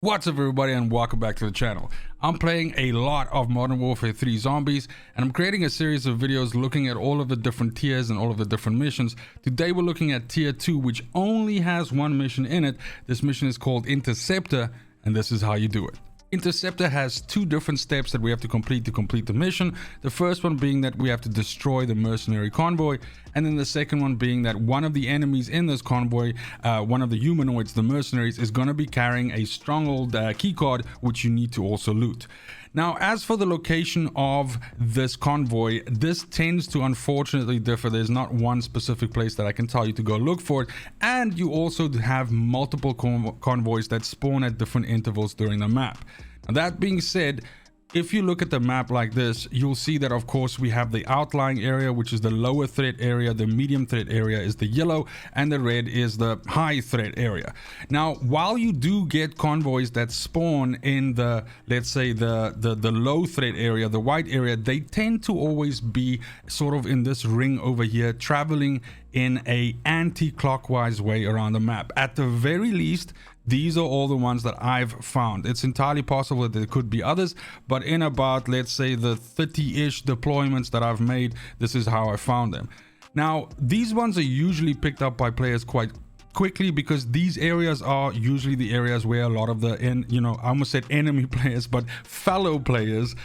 What's up everybody and welcome back to the channel. I'm playing a lot of Modern Warfare 3 Zombies and I'm creating a series of videos looking at all of the different tiers and all of the different missions. Today we're looking at tier 2, which only has one mission in it. This mission is called Interceptor and this is how you do it. Interceptor has two different steps that we have to complete the mission. The first one being that we have to destroy the mercenary convoy, and then the second one being that one of the enemies in this convoy, one of the humanoids, the mercenaries, is going to be carrying a stronghold keycard which you need to also loot. Now, as for the location of this convoy, this tends to unfortunately differ. There's not one specific place that I can tell you to go look for it, and you also have multiple convoys that spawn at different intervals during the map. Now, that being said, if you look at the map like this, you'll see that of course we have the outlying area, which is the lower threat area, the medium threat area is the yellow, and the red is the high threat area. Now, while you do get convoys that spawn in the, let's say the low threat area, the white area, they tend to always be sort of in this ring over here, traveling in a anti-clockwise way around the map. At the very least, these are all the ones that I've found. It's entirely possible that there could be others, but in about, let's say, the 30-ish deployments that I've made, this is how I found them. Now, these ones are usually picked up by players quite quickly because these areas are usually the areas where a lot of the, I almost said enemy players, but fellow players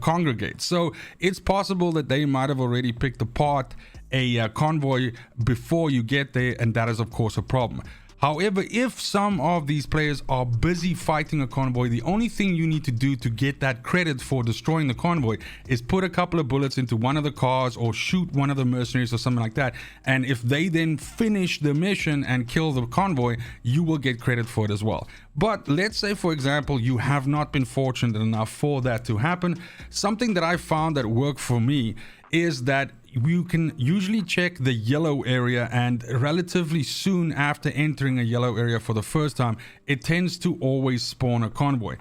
congregate. So it's possible that they might have already picked apart a convoy before you get there, and that is of course a problem. However, if some of these players are busy fighting a convoy, the only thing you need to do to get that credit for destroying the convoy is put a couple of bullets into one of the cars or shoot one of the mercenaries or something like that. And if they then finish the mission and kill the convoy, you will get credit for it as well. But let's say, for example, you have not been fortunate enough for that to happen. Something that I found that worked for me is that you can usually check the yellow area, and relatively soon after entering a yellow area for the first time, it tends to always spawn a convoy.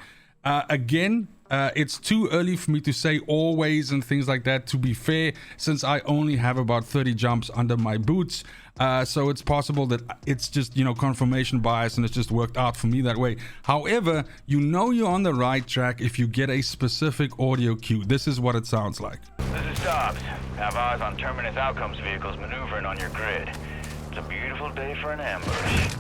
It's too early for me to say always and things like that, to be fair, since I only have about 30 jumps under my boots. So it's possible that it's just, confirmation bias and it's just worked out for me that way. However, you're on the right track if you get a specific audio cue. This is what it sounds like. This is Dobbs. Have eyes on Terminus Outcomes vehicles maneuvering on your grid. It's a beautiful day for an ambush.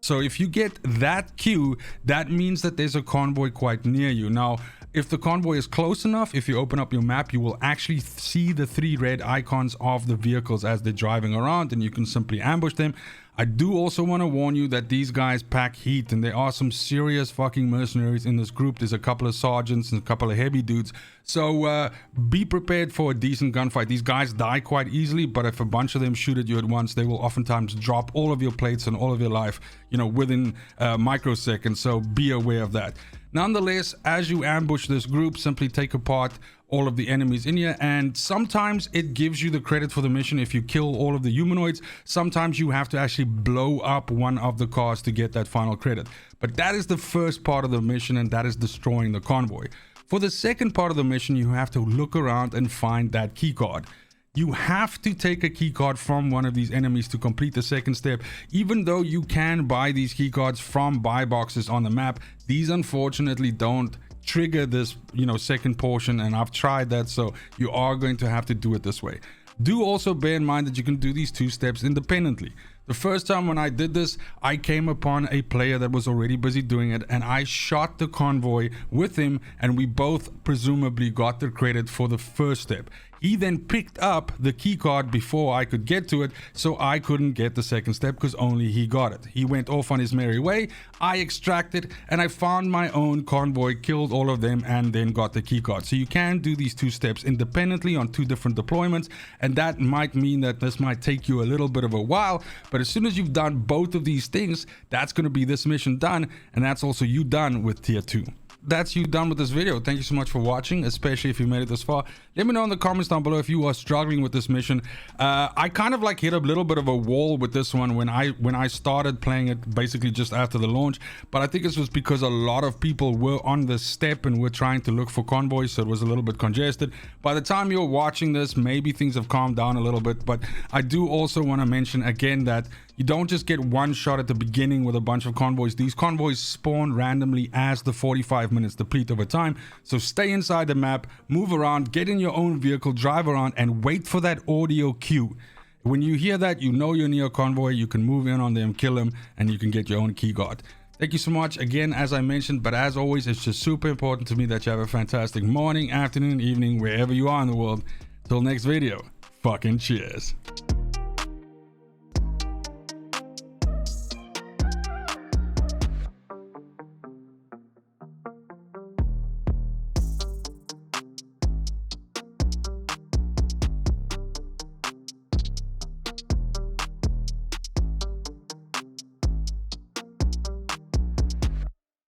So if you get that cue, that means that there's a convoy quite near you. Now, if the convoy is close enough, if you open up your map, you will actually see the three red icons of the vehicles as they're driving around, and you can simply ambush them. I do also want to warn you that these guys pack heat, and there are some serious fucking mercenaries in this group. There's a couple of sergeants and a couple of heavy dudes. So be prepared for a decent gunfight. These guys die quite easily, but if a bunch of them shoot at you at once, they will oftentimes drop all of your plates and all of your life, within microseconds. So be aware of that. Nonetheless, as you ambush this group, simply take apart all of the enemies in here, and sometimes it gives you the credit for the mission if you kill all of the humanoids. Sometimes you have to actually blow up one of the cars to get that final credit. But that is the first part of the mission, and that is destroying the convoy. For the second part of the mission, you have to look around and find that key card. You have to take a key card from one of these enemies to complete the second step. Even though you can buy these key cards from buy boxes on the map, these unfortunately don't trigger this second portion, and I've tried that, so you are going to have to do it this way. Do also bear in mind that you can do these two steps independently. The first time when I did this, I came upon a player that was already busy doing it, and I shot the convoy with him, and we both presumably got the credit for the first step. He then picked up the key card before I could get to it, so I couldn't get the second step because only he got it. He went off on his merry way, I extracted, and I found my own convoy, killed all of them, and then got the key card. So you can do these two steps independently on two different deployments, and that might mean that this might take you a little bit of a while, but as soon as you've done both of these things, that's going to be this mission done, and that's also you done with tier 2. That's you done with this video. Thank you so much for watching, especially if you made it this far. Let me know in the comments down below if you are struggling with this mission. I kind of hit a little bit of a wall with this one when I started playing it, basically just after the launch, but I think this was because a lot of people were on this step and were trying to look for convoys, so it was a little bit congested. By the time you're watching this, maybe things have calmed down a little bit, but I do also want to mention again that You don't just get one shot at the beginning with a bunch of convoys. These convoys spawn randomly as the 45 minutes deplete over time. So stay inside the map, move around, get in your own vehicle, drive around, and wait for that audio cue. When you hear that, you know you're near a convoy. You can move in on them, kill them, and you can get your own key guard. Thank you so much again, as I mentioned, but as always, it's just super important to me that you have a fantastic morning, afternoon, evening, wherever you are in the world. Till next video, fucking cheers.